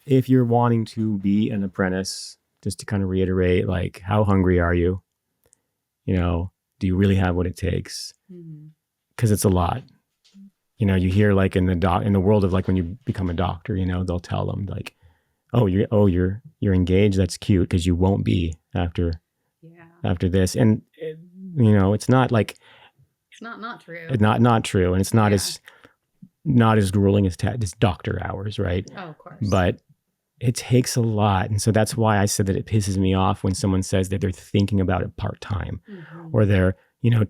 if you're wanting to be an apprentice, just to kind of reiterate, like, how hungry are you? Do you really have what it takes? Because it's a lot. You hear like in the world of like when you become a doctor, they'll tell them like, you're engaged. That's cute because you won't be after this. And it's not like it's not true. It's not true, and it's not as grueling as doctor hours, right? Oh, of course. But it takes a lot, and so that's why I said that it pisses me off when someone says that they're thinking about it part time, or they're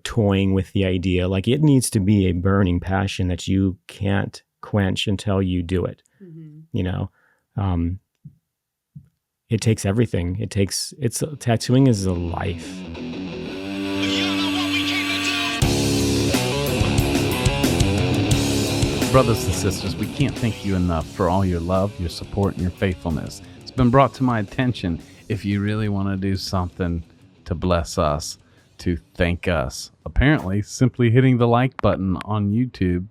toying with the idea. Like, it needs to be a burning passion that you can't quench until you do it. It takes everything. Tattooing is a life. Brothers and sisters, we can't thank you enough for all your love, your support, and your faithfulness. It's been brought to my attention, if you really want to do something to bless us, to thank us, apparently simply hitting the like button on YouTube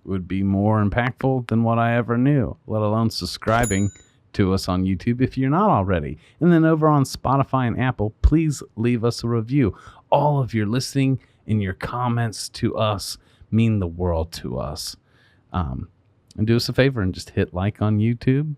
would be more impactful than what I ever knew, let alone subscribing to us on YouTube if you're not already. And then over on Spotify and Apple, please leave us a review. All of your listening and your comments to us mean the world to us. And do us a favor and just hit like on YouTube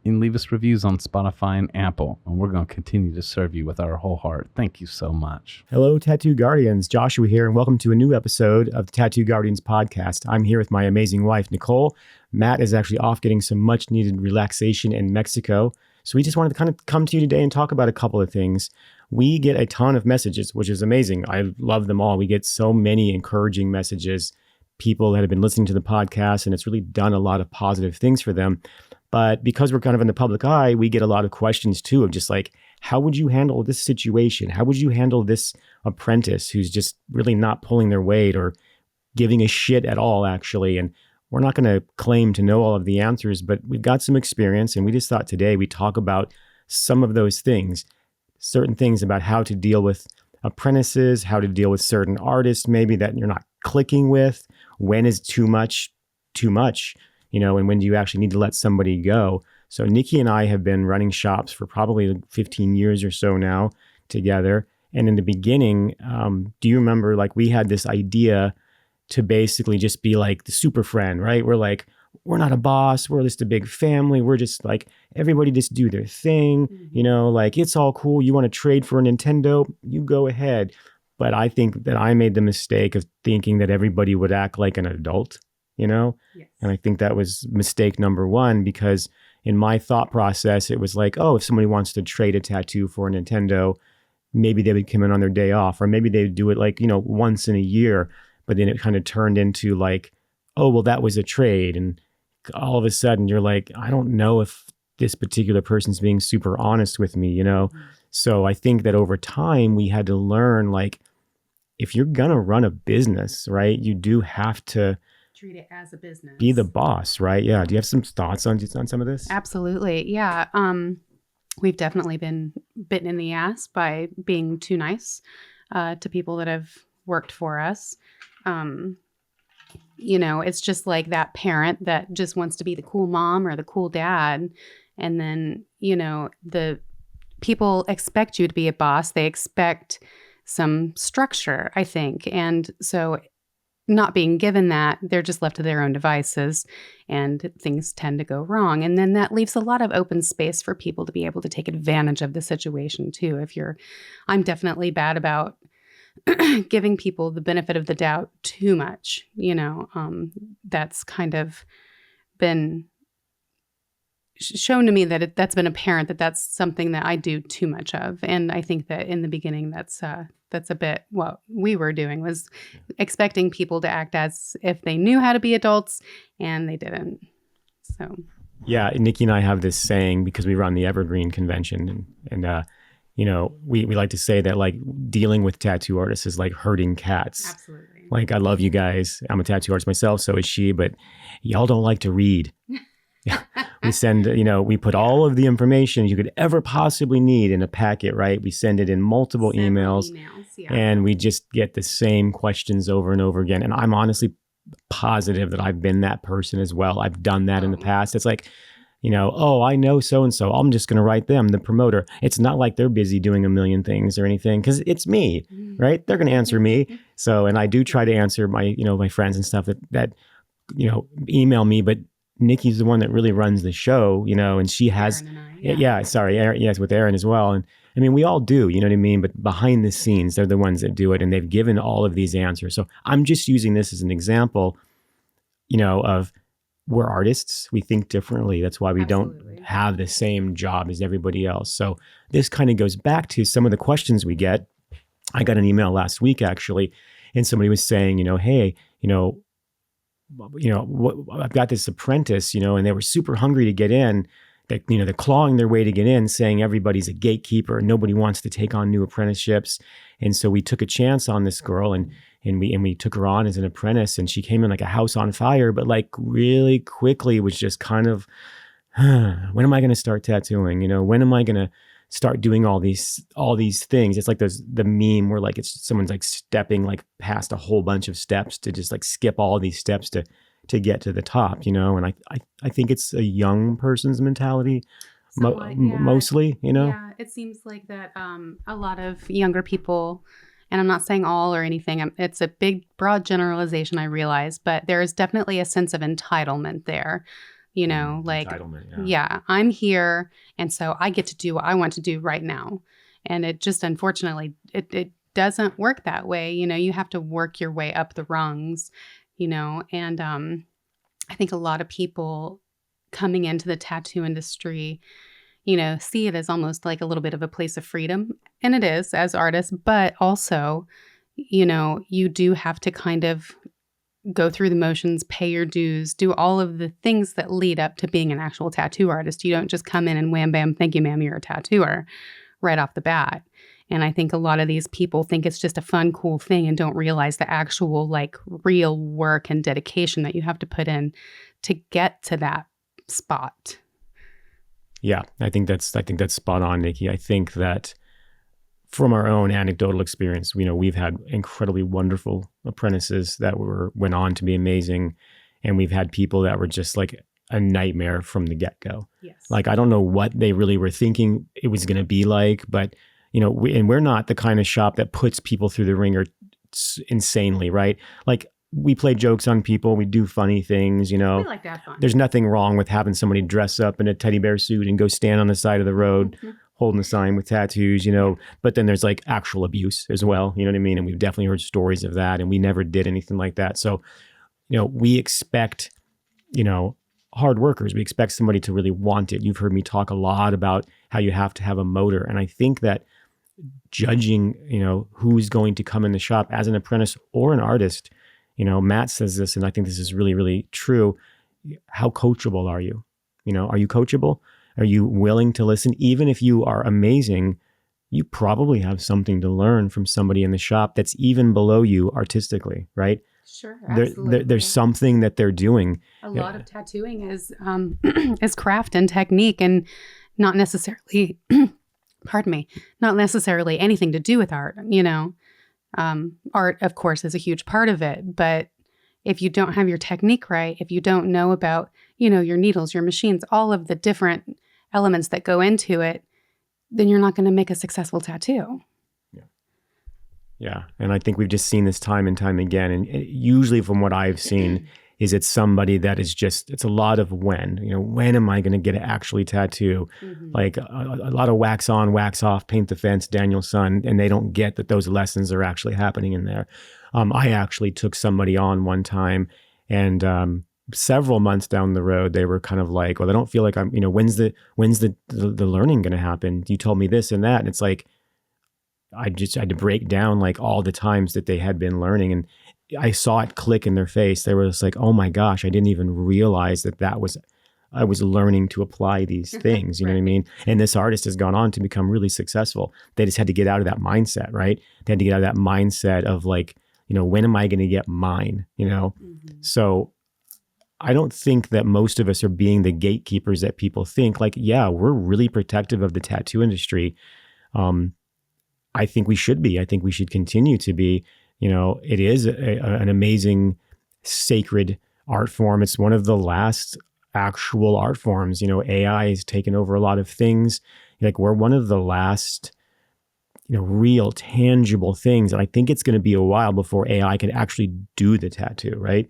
and leave us reviews on Spotify and Apple. And we're going to continue to serve you with our whole heart. Thank you so much. Hello, Tattoo Guardians. Joshua here, and welcome to a new episode of the Tattoo Guardians podcast. I'm here with my amazing wife, Nichole. Matt is actually off getting some much needed relaxation in Mexico. So we just wanted to kind of come to you today and talk about a couple of things. We get a ton of messages, which is amazing. I love them all. We get so many encouraging messages, people that have been listening to the podcast, and it's really done a lot of positive things for them. But because we're kind of in the public eye, we get a lot of questions too of just like, how would you handle this situation? How would you handle this apprentice who's just really not pulling their weight or giving a shit at all, actually? And we're not going to claim to know all of the answers, but we've got some experience, and we just thought today we talk about some of those things, certain things about how to deal with apprentices, how to deal with certain artists maybe that you're not clicking with, when is too much, and when do you actually need to let somebody go. So Nikki and I have been running shops for probably 15 years or so now together. And in the beginning, do you remember, like, we had this idea to basically just be like the super friend, right? We're not a boss. We're just a big family. We're just like, everybody just do their thing, like, it's all cool. You want to trade for a Nintendo? You go ahead. But I think that I made the mistake of thinking that everybody would act like an adult, Yes. And I think that was mistake number one, because in my thought process, it was like, if somebody wants to trade a tattoo for a Nintendo, maybe they would come in on their day off, or maybe they would do it like, once in a year. But then it kind of turned into like, that was a trade. And all of a sudden you're like, I don't know if this particular person's being super honest with me, So I think that over time we had to learn, like, if you're going to run a business, right, you do have to treat it as a business. Be the boss, right? Yeah. Do you have some thoughts on some of this? Absolutely. Yeah. We've definitely been bitten in the ass by being too nice to people that have worked for us. It's just like that parent that just wants to be the cool mom or the cool dad. And then, the people expect you to be a boss. They expect some structure, I think. And so not being given that, they're just left to their own devices, and things tend to go wrong. And then that leaves a lot of open space for people to be able to take advantage of the situation too. I'm definitely bad about giving people the benefit of the doubt too much. That's kind of been shown to me that that's been apparent that's something that I do too much of. And I think that in the beginning, that's a bit what we were doing, was expecting people to act as if they knew how to be adults, and they didn't. So, yeah, Nikki and I have this saying, because we run the Evergreen convention, and we like to say that, like, dealing with tattoo artists is like herding cats. Absolutely. Like, I love you guys. I'm a tattoo artist myself, so is she, but y'all don't like to read. We send, we put all of the information you could ever possibly need in a packet, right? We send it in multiple emails, yeah. And we just get the same questions over and over again. And I'm honestly positive that I've been that person as well. I've done that in the past. It's like, oh, I know so-and-so. I'm just going to write them, the promoter. It's not like they're busy doing a million things or anything because it's me, right? They're going to answer me. So, and I do try to answer my, my friends and stuff that email me, but Nikki's the one that really runs the show, and she has, Aaron and I, yeah, sorry, Aaron, yes, with Aaron as well. And I mean, we all do, you know what I mean? But behind the scenes, they're the ones that do it, and they've given all of these answers. So I'm just using this as an example, of we're artists. We think differently. That's why we Absolutely. don't have the same job as everybody else. So this kind of goes back to some of the questions we get. I got an email last week, actually, and somebody was saying, hey, I've got this apprentice, and they were super hungry to get in. That they're clawing their way to get in, saying everybody's a gatekeeper, nobody wants to take on new apprenticeships. And so we took a chance on this girl, and we took her on as an apprentice, and she came in like a house on fire, but like really quickly was just kind of, when am I going to start tattooing? When am I going to start doing all these things? It's like the meme where like someone's like stepping like past a whole bunch of steps to just like skip all these steps to get to the top, and I think it's a young person's mentality, mostly, Yeah, it seems like that a lot of younger people, and I'm not saying all or anything, it's a big, broad generalization, I realize, but there is definitely a sense of entitlement there, like, entitlement, yeah, I'm here, and so I get to do what I want to do right now. And it just, unfortunately, it doesn't work that way. You have to work your way up the rungs, and I think a lot of people coming into the tattoo industry, see it as almost like a little bit of a place of freedom. And it is, as artists, but also, you do have to kind of go through the motions, pay your dues, do all of the things that lead up to being an actual tattoo artist. You don't just come in and wham, bam, thank you, ma'am, you're a tattooer right off the bat. And I think a lot of these people think it's just a fun, cool thing and don't realize the actual like real work and dedication that you have to put in to get to that spot. Yeah, I think that's spot on, Nikki. I think that from our own anecdotal experience, we've had incredibly wonderful apprentices that went on to be amazing. And we've had people that were just like a nightmare from the get-go. Yes. Like, I don't know what they really were thinking it was going to be like, but we're not the kind of shop that puts people through the ringer insanely, right? Like, we play jokes on people. We do funny things, We like to have fun. There's nothing wrong with having somebody dress up in a teddy bear suit and go stand on the side of the road holding a sign with tattoos, but then there's like actual abuse as well. You know what I mean? And we've definitely heard stories of that, and we never did anything like that. So, we expect, hard workers. We expect somebody to really want it. You've heard me talk a lot about how you have to have a motor. And I think that judging, who's going to come in the shop as an apprentice or an artist, Matt says this, and I think this is really, really true. How coachable are you? Are you coachable? Are you willing to listen? Even if you are amazing, you probably have something to learn from somebody in the shop that's even below you artistically, right? Sure, absolutely. There's something that they're doing. A lot of tattooing is is craft and technique, and not necessarily, pardon me, not necessarily anything to do with art. Art, of course, is a huge part of it, but if you don't have your technique right, if you don't know about, your needles, your machines, all of the different elements that go into it, then you're not going to make a successful tattoo. Yeah. And I think we've just seen this time and time again. And usually from what I've seen is it's somebody that is just, it's a lot of when am I going to get to actually tattoo? Mm-hmm. Like a lot of wax on, wax off, paint the fence, Daniel's son, and they don't get that those lessons are actually happening in there. I actually took somebody on one time, and several months down the road, they were kind of like, well, I don't feel like I'm, when's the learning going to happen? You told me this and that. And it's like, I just had to break down like all the times that they had been learning, and I saw it click in their face. They were just like, oh my gosh, I didn't even realize I was learning to apply these things. You know what I mean? And this artist has gone on to become really successful. They just had to get out of that mindset, right? They had to get out of that mindset of like, when am I going to get mine? Mm-hmm. So I don't think that most of us are being the gatekeepers that people think. Like, yeah, we're really protective of the tattoo industry. I think we should be. I think we should continue to be. It is an amazing, sacred art form. It's one of the last actual art forms. AI has taken over a lot of things. Like we're one of the last, real tangible things. And I think it's going to be a while before AI can actually do the tattoo, right?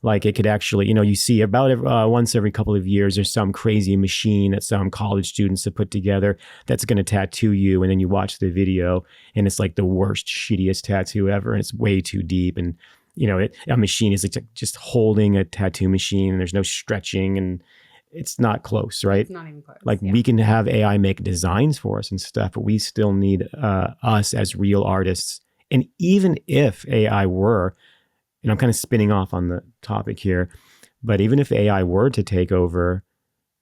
Like it could actually, you see about once every couple of years, there's some crazy machine that some college students have put together that's going to tattoo you. And then you watch the video and it's like the worst, shittiest tattoo ever. And it's way too deep. And, a machine is like just holding a tattoo machine and there's no stretching and it's not close, right? It's not even close. Like we can have AI make designs for us and stuff, but we still need us as real artists. And even if AI were, and I'm kind of spinning off on the topic here, but even if AI were to take over,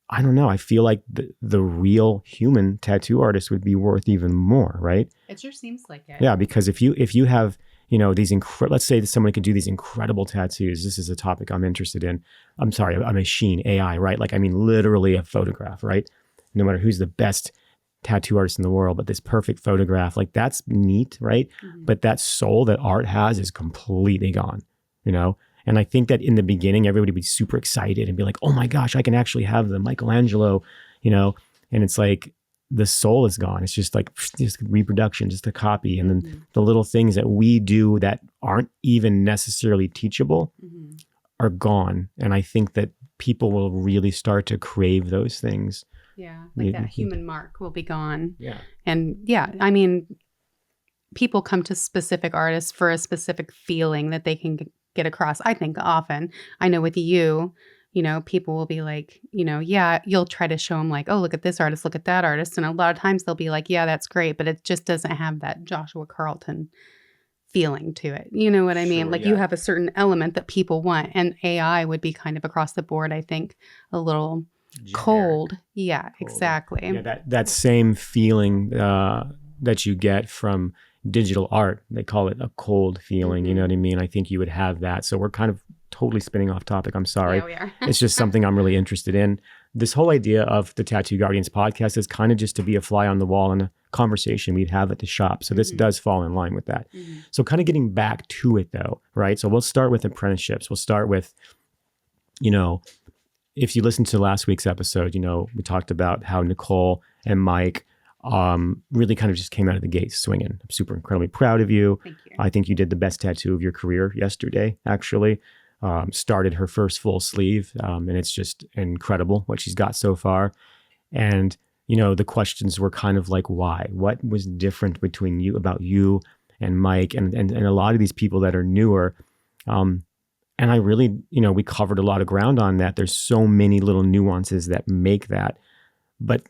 I don't know. I feel like the real human tattoo artist would be worth even more, right? It sure seems like it. Yeah, because if you have these let's say that someone could do these incredible tattoos. This is a topic I'm interested in. I'm sorry, a machine, AI, right? Like, I mean, literally a photograph, right? No matter who's the best tattoo artist in the world, but this perfect photograph, like that's neat, right? Mm-hmm. But that soul that art has is completely gone, And I think that in the beginning, everybody would be super excited and be like, oh my gosh, I can actually have the Michelangelo, and it's like, the soul is gone. It's just like just reproduction, just a copy. And then the little things that we do that aren't even necessarily teachable are gone. And I think that people will really start to crave those things. Yeah. Like that human mark will be gone. Yeah. And I mean, people come to specific artists for a specific feeling that they can get across. I think often, I know with you, people will be like, you'll try to show them like, oh, look at this artist, look at that artist. And a lot of times they'll be like, yeah, that's great. But it just doesn't have that Nichole Carlton feeling to it. You know what I mean? Sure, Like yeah. you have a certain element that people want. And AI would be kind of across the board, I think, a little cold. Yeah, Cold. Exactly. Yeah, that same feeling that you get from digital art, they call it a cold feeling. You know what I mean? I think you would have that. So we're kind of totally spinning off topic. I'm sorry. Yeah, we are. It's just something I'm really interested in. This whole idea of the Tattoo Guardians podcast is kind of just to be a fly on the wall in a conversation we'd have at the shop. So this does fall in line with that. So kind of getting back to it though, right? So we'll start with apprenticeships. We'll start with, if you listen to last week's episode, we talked about how Nichole and Mike really kind of just came out of the gate swinging. I'm super incredibly proud of you. Thank you. I think you did the best tattoo of your career yesterday, actually. Started her first full sleeve, and it's just incredible what she's got so far. And, the questions were kind of like, why? What was different between you and Mike and a lot of these people that are newer? And I really, we covered a lot of ground on that. There's so many little nuances that make that. But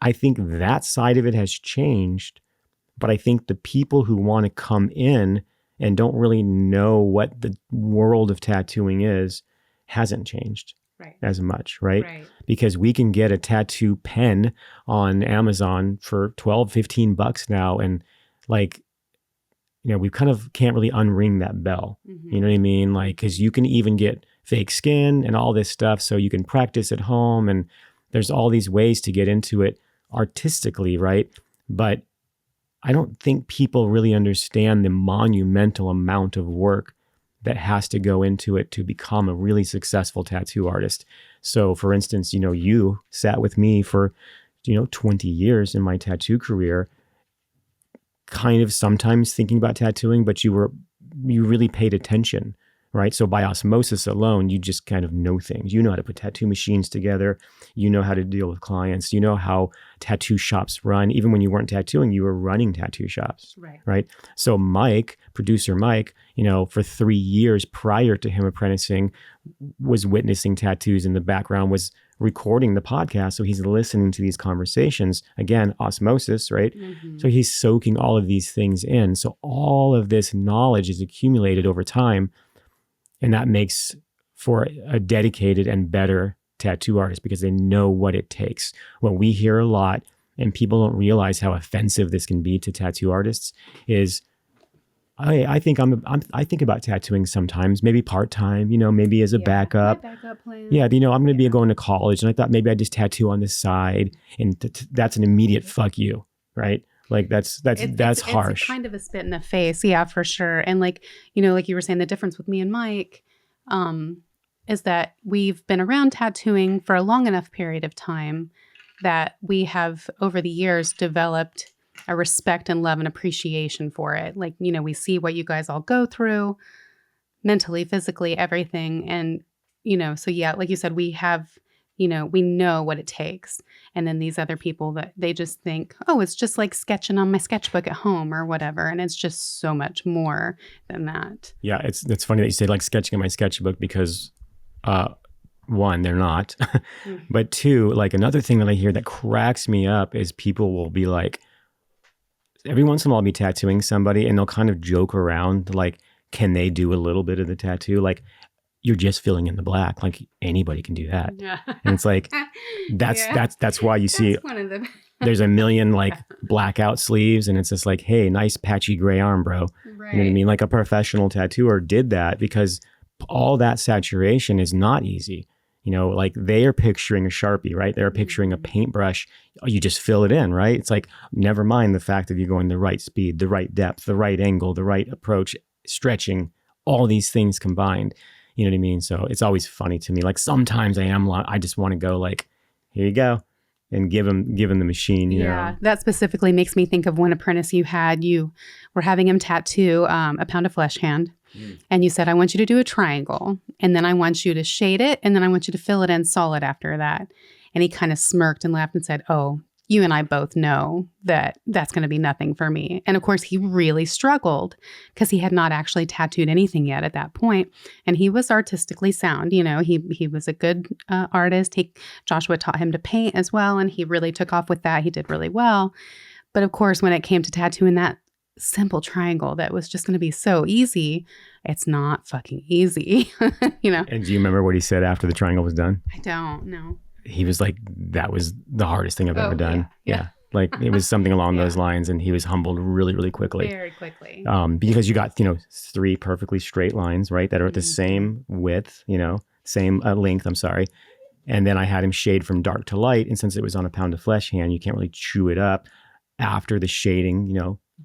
I think that side of it has changed. But I think the people who want to come in and don't really know what the world of tattooing is hasn't changed as much, right? Because we can get a tattoo pen on Amazon for $12-15 now. And like, we kind of can't really unring that bell. You know what I mean? Like, because you can even get fake skin and all this stuff. So you can practice at home. And there's all these ways to get into it artistically, right? But I don't think people really understand the monumental amount of work that has to go into it to become a really successful tattoo artist. So for instance, you sat with me for, 20 years in my tattoo career, kind of sometimes thinking about tattooing, but you really paid attention, right? So by osmosis alone, you just kind of know things. You know how to put tattoo machines together. You know how to deal with clients. You know how tattoo shops run. Even when you weren't tattooing, you were running tattoo shops, right? So Mike, producer Mike, for 3 years prior to him apprenticing, was witnessing tattoos in the background, was recording the podcast. So he's listening to these conversations. Again, osmosis, right? So he's soaking all of these things in. So all of this knowledge is accumulated over time. And that makes for a dedicated and better tattoo artist because they know what it takes. What we hear a lot, and people don't realize how offensive this can be to tattoo artists, is I think I think about tattooing sometimes, maybe part-time, maybe as a backup. Backup plan. Yeah, I'm going to be going to college, and I thought maybe I just tattoo on the side, and that's an immediate fuck you, right? Like that's harsh. It's kind of a spit in the face. Yeah, for sure. And like, like you were saying, the difference with me and Mike, is that we've been around tattooing for a long enough period of time that we have over the years developed a respect and love and appreciation for it. Like, we see what you guys all go through mentally, physically, everything. And, so yeah, like you said, we have, we know what it takes. And then these other people that they just think, oh, it's just like sketching on my sketchbook at home or whatever. And it's just so much more than that. Yeah, it's funny that you say like sketching on my sketchbook because one, they're not. But two, like another thing that I hear that cracks me up is people will be like, every once in a while I'll be tattooing somebody and they'll kind of joke around like, can they do a little bit of the tattoo? Like, you're just filling in the black. Like anybody can do that. Yeah. And it's like, that's why you see one of the there's a million like blackout sleeves and it's just like, hey, nice patchy gray arm, bro. right. You know what I mean? Like a professional tattooer did that because all that saturation is not easy. Like they are picturing a Sharpie, right? They're picturing a paintbrush. You just fill it in, right? It's like, never mind the fact that you're going the right speed, the right depth, the right angle, the right approach, stretching, all these things combined. You know what I mean? So it's always funny to me. Like sometimes I just want to go like, here you go. And give him the machine, you know. That specifically makes me think of one apprentice you had. You were having him tattoo a pound of flesh hand. And you said, I want you to do a triangle. And then I want you to shade it. And then I want you to fill it in solid after that. And he kind of smirked and laughed and said, oh, you and I both know that that's going to be nothing for me. And of course, he really struggled because he had not actually tattooed anything yet at that point. And he was artistically sound. He was a good artist. Joshua taught him to paint as well. And he really took off with that. He did really well. But of course, when it came to tattooing that simple triangle that was just going to be so easy, it's not fucking easy, And do you remember what he said after the triangle was done? I don't know. He was like, that was the hardest thing I've ever done. Yeah. Like it was something along those lines. And he was humbled really, really quickly. Very quickly. Because you got, 3 perfectly straight lines, right? That are at the same width, same length, I'm sorry. And then I had him shade from dark to light. And since it was on a pound of flesh hand, you can't really chew it up. After the shading,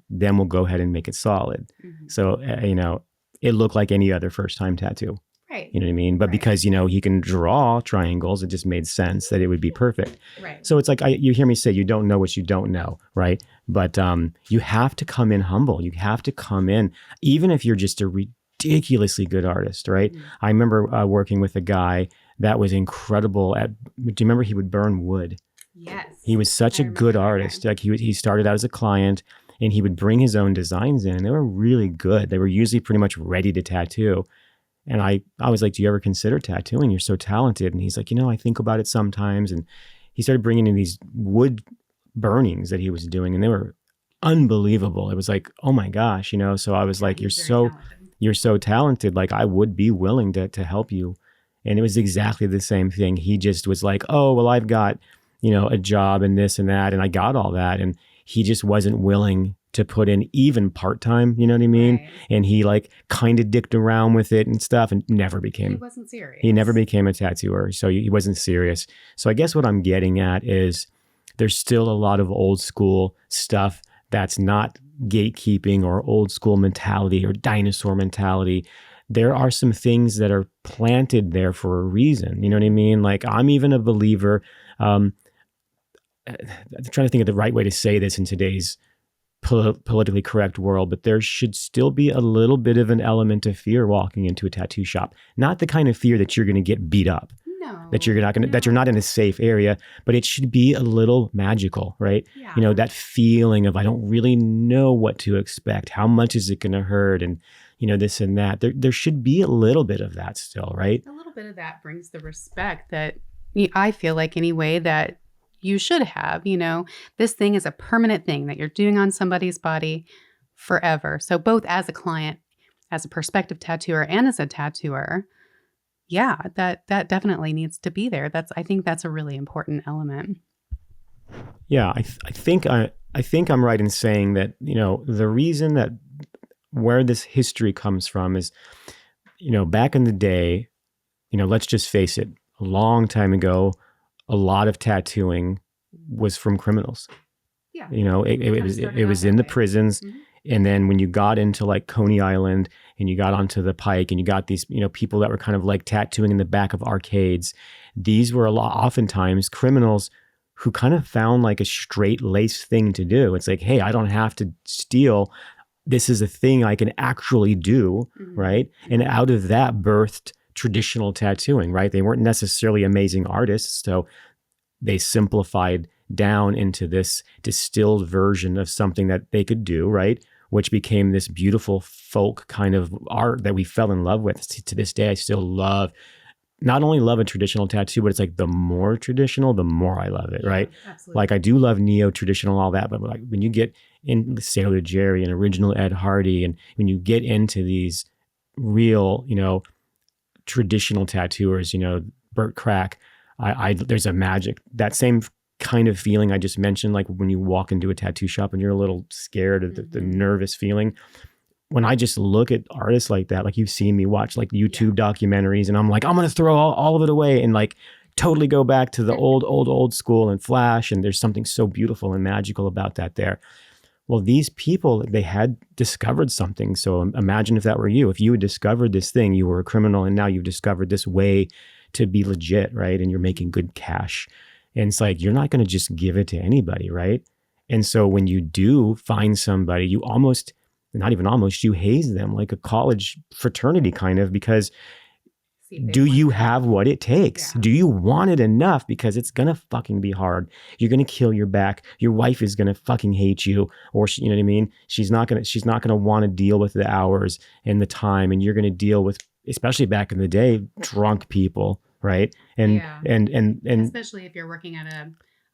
then we'll go ahead and make it solid. So, it looked like any other first time tattoo. Right. You know what I mean? But because, he can draw triangles, it just made sense that it would be perfect. Right. So it's like, you hear me say, you don't know what you don't know, right? But you have to come in humble. You have to come in, even if you're just a ridiculously good artist, right? I remember working with a guy that was incredible do you remember he would burn wood? Yes. He was such a good artist. Like he started out as a client and he would bring his own designs in and they were really good. They were usually pretty much ready to tattoo. And I was like, do you ever consider tattooing? You're so talented. And he's like, I think about it sometimes. And he started bringing in these wood burnings that he was doing and they were unbelievable. It was like, oh my gosh, so I was like, you're so talented. Like I would be willing to help you. And it was exactly the same thing. He just was like, oh, well, I've got, a job and this and that. And I got all that. And he just wasn't willing to put in even part-time, you know what I mean? Right. And he like kind of dicked around with it and stuff and never became. He wasn't serious. He never became a tattooer. So he wasn't serious. So I guess what I'm getting at is there's still a lot of old school stuff that's not gatekeeping or old school mentality or dinosaur mentality. There are some things that are planted there for a reason. You know what I mean? Like I'm even a believer. I'm trying to think of the right way to say this in today's politically correct world, but there should still be a little bit of an element of fear walking into a tattoo shop. Not the kind of fear that you're going to get beat up. No. That you're not going to, that you're not in a safe area, but it should be a little magical, right? Yeah. That feeling of I don't really know what to expect. How much is it going to hurt? And this and that. There should be a little bit of that still, right? A little bit of that brings the respect that I feel like anyway that you should have. This thing is a permanent thing that you're doing on somebody's body forever. So both as a client, as a prospective tattooer, and as a tattooer, that definitely needs to be there. I think that's a really important element. Yeah, I think I'm right in saying that the reason that where this history comes from is back in the day, let's just face it, a long time ago, a lot of tattooing was from criminals. Yeah. It was in the prisons. And then when you got into like Coney Island and you got onto the Pike and you got these, people that were kind of like tattooing in the back of arcades, these were oftentimes criminals who kind of found like a straight laced thing to do. It's like, hey, I don't have to steal. This is a thing I can actually do, right? And out of that birthed traditional tattooing, right? They weren't necessarily amazing artists, so they simplified down into this distilled version of something that they could do, right? Which became this beautiful folk kind of art that we fell in love with. To this day, I still not only love a traditional tattoo, but it's like the more traditional, the more I love it, right? Absolutely. Like I do love neo-traditional, all that, but like when you get in Sailor Jerry and original Ed Hardy, and when you get into these real, traditional tattooers, Burt Crack, there's a magic, that same kind of feeling I just mentioned, like when you walk into a tattoo shop and you're a little scared of the nervous feeling. When I just look at artists like that, like you've seen me watch like YouTube documentaries, and I'm like, I'm going to throw all of it away and like totally go back to the old school and Flash. And there's something so beautiful and magical about that there. Well, these people, they had discovered something. So imagine if that were you. If you had discovered this thing, you were a criminal, and now you've discovered this way to be legit, right? And you're making good cash. And it's like, you're not going to just give it to anybody, right? And so when you do find somebody, you almost, not even almost, you haze them like a college fraternity kind of, because do you have what it takes? Do you want it enough? Because it's going to fucking be hard. You're going to kill your back. Your wife is going to fucking hate you, or you know what I mean? She's not going to want to deal with the hours and the time, and you're going to deal with, especially back in the day, drunk people, right? And especially if you're working at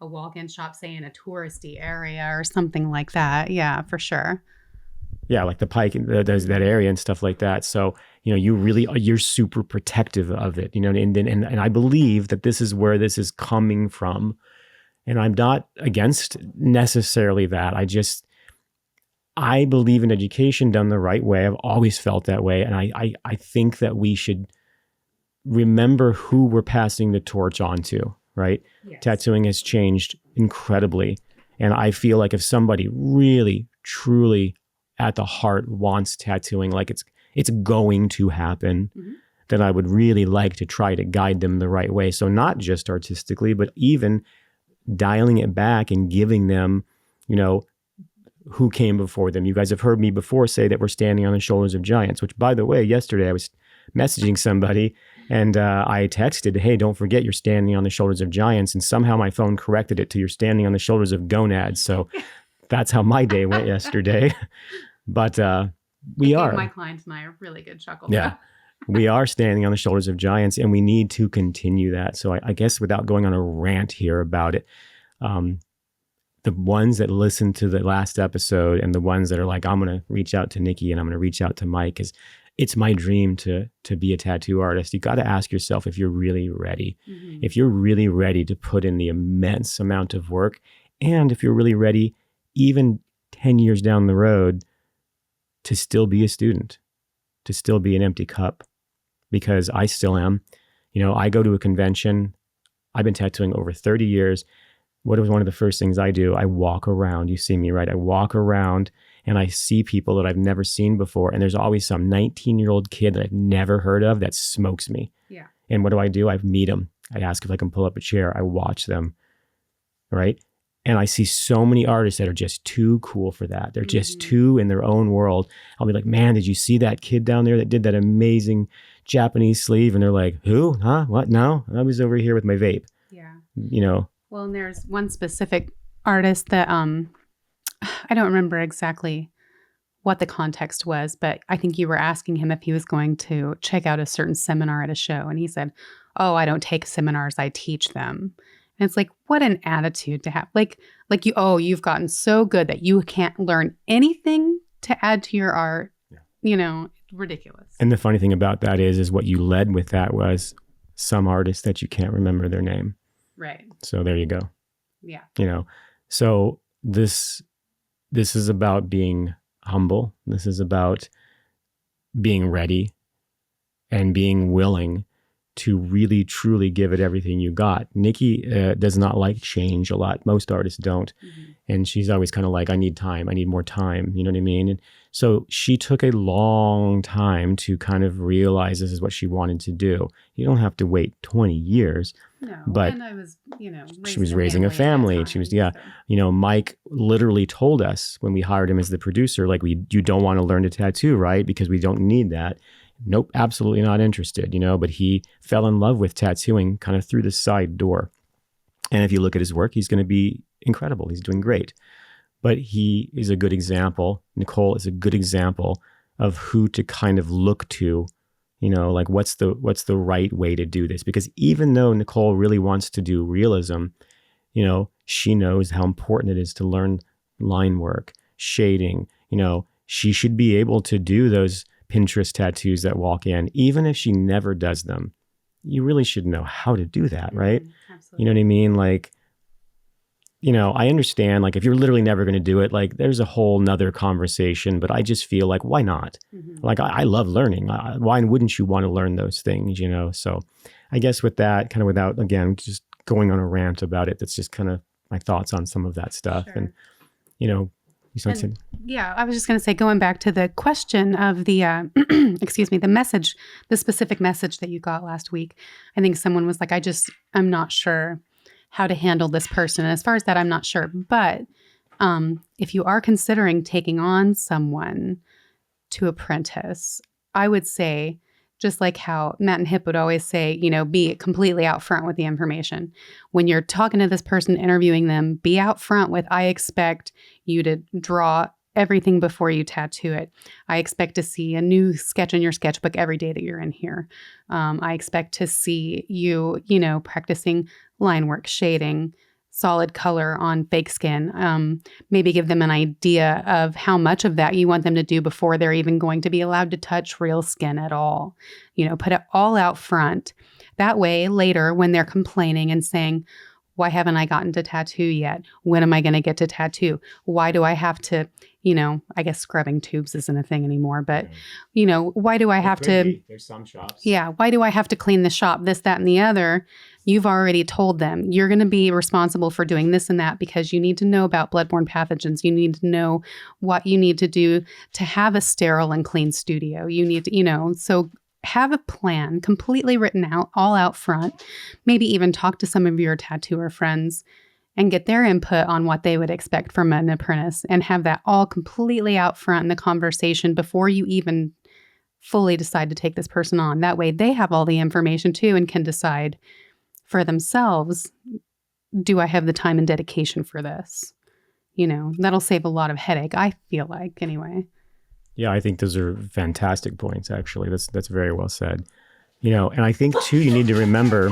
a walk-in shop, say in a touristy area or something like that. Yeah, for sure. Yeah, like the Pike, there's that area and stuff like that. So, you're super protective of it, and I believe that this is where this is coming from. And I'm not against necessarily that. I believe in education done the right way. I've always felt that way. And I think that we should remember who we're passing the torch on to, right? Yes. Tattooing has changed incredibly. And I feel like if somebody really, truly at the heart wants tattooing, like it's going to happen, then I would really like to try to guide them the right way. So not just artistically, but even dialing it back and giving them, who came before them. You guys have heard me before say that we're standing on the shoulders of giants, which, by the way, yesterday I was messaging somebody and I texted, hey, don't forget you're standing on the shoulders of giants. And somehow my phone corrected it to you're standing on the shoulders of gonads. So that's how my day went yesterday. But we are. My clients and I a really good chuckle. Yeah. We are standing on the shoulders of giants, and we need to continue that. So I guess without going on a rant here about it, the ones that listen to the last episode and the ones that are like, I'm going to reach out to Nikki and I'm going to reach out to Mike, because it's my dream to be a tattoo artist. You got to ask yourself if you're really ready. If you're really ready to put in the immense amount of work, and if you're really ready, even 10 years down the road, to still be a student, to still be an empty cup, because I still am. I go to a convention. I've been tattooing over 30 years. What was one of the first things I do? I walk around. You see me, right? I walk around and I see people that I've never seen before. And there's always some 19-year-old kid that I've never heard of that smokes me. Yeah. And what do? I meet them. I ask if I can pull up a chair. I watch them, right? And I see so many artists that are just too cool for that. They're just too in their own world. I'll be like, man, did you see that kid down there that did that amazing Japanese sleeve? And they're like, who? Huh? What? No, I was over here with my vape. Yeah. Well, and there's one specific artist that I don't remember exactly what the context was, but I think you were asking him if he was going to check out a certain seminar at a show. And he said, oh, I don't take seminars, I teach them. And it's like, what an attitude to have. Like you've gotten so good that you can't learn anything to add to your art. Yeah. Ridiculous. And the funny thing about that is what you led with that was some artist that you can't remember their name. Right. So there you go. Yeah. So this is about being humble. This is about being ready and being willing to really, truly give it everything you got. Nikki does not like change a lot. Most artists don't. And she's always kind of like, I need time. I need more time. You know what I mean? And so she took a long time to kind of realize this is what she wanted to do. You don't have to wait 20 years. No, but and I was, she was raising a family. She was, Mike literally told us when we hired him as the producer, like, you don't want to learn to tattoo, right? Because we don't need that. Nope, absolutely not interested, but he fell in love with tattooing kind of through the side door. And if you look at his work, he's going to be incredible. He's doing great. But he is a good example. Nichole is a good example of who to kind of look to, like what's the right way to do this? Because even though Nichole really wants to do realism, she knows how important it is to learn line work, shading. She should be able to do those Pinterest tattoos that walk in, even if she never does them. You really should know how to do that, right? Absolutely. You know what I mean? Like, I understand, like, if you're literally never going to do it, like, there's a whole nother conversation, but I just feel like, why not? Mm-hmm. Like, I love learning. Why wouldn't you want to learn those things, So I guess with that, kind of without, again, just going on a rant about it, that's just kind of my thoughts on some of that stuff. Sure. And, you said, yeah, I was just going to say, going back to the question of the, excuse me, the specific message that you got last week, I think someone was like, I'm not sure how to handle this person. And as far as that, I'm not sure. But if you are considering taking on someone to apprentice, I would say, just like how Matt and Hip would always say, be completely out front with the information. When you're talking to this person, interviewing them, be out front with, I expect you to draw everything before you tattoo it. I expect to see a new sketch in your sketchbook every day that you're in here. I expect to see you, practicing line work, shading, solid color on fake skin. Maybe give them an idea of how much of that you want them to do before they're even going to be allowed to touch real skin at all. Put it all out front. That way, later, when they're complaining and saying, why haven't I gotten to tattoo yet? When am I going to get to tattoo? Why do I have to, I guess scrubbing tubes isn't a thing anymore, but, why do I have to? There's some shops. Yeah. Why do I have to clean the shop? This, that, and the other. You've already told them you're going to be responsible for doing this and that because you need to know about bloodborne pathogens. You need to know what you need to do to have a sterile and clean studio. You need to, so have a plan completely written out, all out front. Maybe even talk to some of your tattooer friends and get their input on what they would expect from an apprentice and have that all completely out front in the conversation before you even fully decide to take this person on. That way they have all the information too and can decide for themselves, do I have the time and dedication for this? That'll save a lot of headache, I feel like, anyway. Yeah, I think those are fantastic points, actually. That's very well said. And I think, too, you need to remember,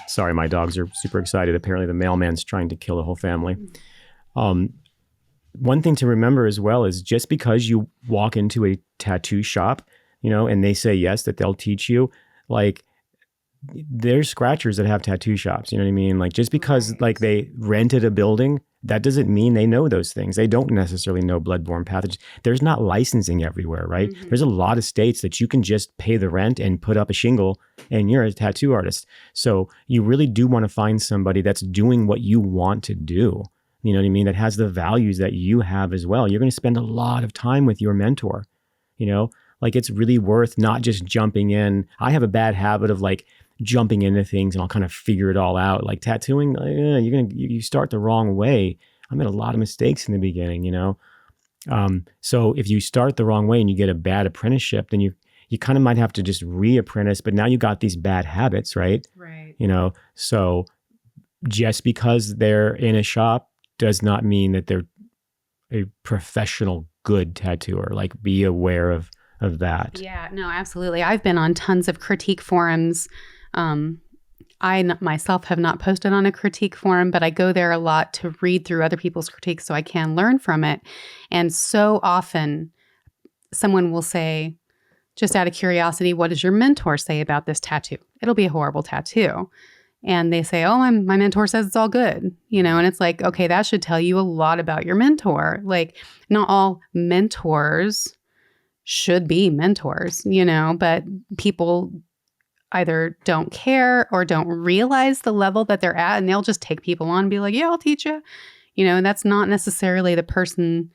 sorry, my dogs are super excited. Apparently the mailman's trying to kill the whole family. One thing to remember as well is just because you walk into a tattoo shop, and they say yes, that they'll teach you, like, there's scratchers that have tattoo shops. You know what I mean? Like, just because like they rented a building, that doesn't mean they know those things. They don't necessarily know bloodborne pathogens. There's not licensing everywhere, right? Mm-hmm. There's a lot of states that you can just pay the rent and put up a shingle and you're a tattoo artist. So you really do want to find somebody that's doing what you want to do. You know what I mean? That has the values that you have as well. You're going to spend a lot of time with your mentor, like it's really worth not just jumping in. I have a bad habit of like jumping into things and I'll kind of figure it all out. Like tattooing, you start the wrong way. I made a lot of mistakes in the beginning, So if you start the wrong way and you get a bad apprenticeship, then you kind of might have to just re-apprentice, but now you got these bad habits, right? Right. So just because they're in a shop does not mean that they're a professional good tattooer. Like be aware of that. Yeah, no, absolutely. I've been on tons of critique forums. I myself have not posted on a critique forum, but I go there a lot to read through other people's critiques so I can learn from it. And so often someone will say, just out of curiosity, what does your mentor say about this tattoo? It'll be a horrible tattoo. And they say, oh, my mentor says it's all good, and it's like, okay, that should tell you a lot about your mentor. Like not all mentors should be mentors, but people either don't care or don't realize the level that they're at, and they'll just take people on and be like, yeah, I'll teach you. And that's not necessarily the person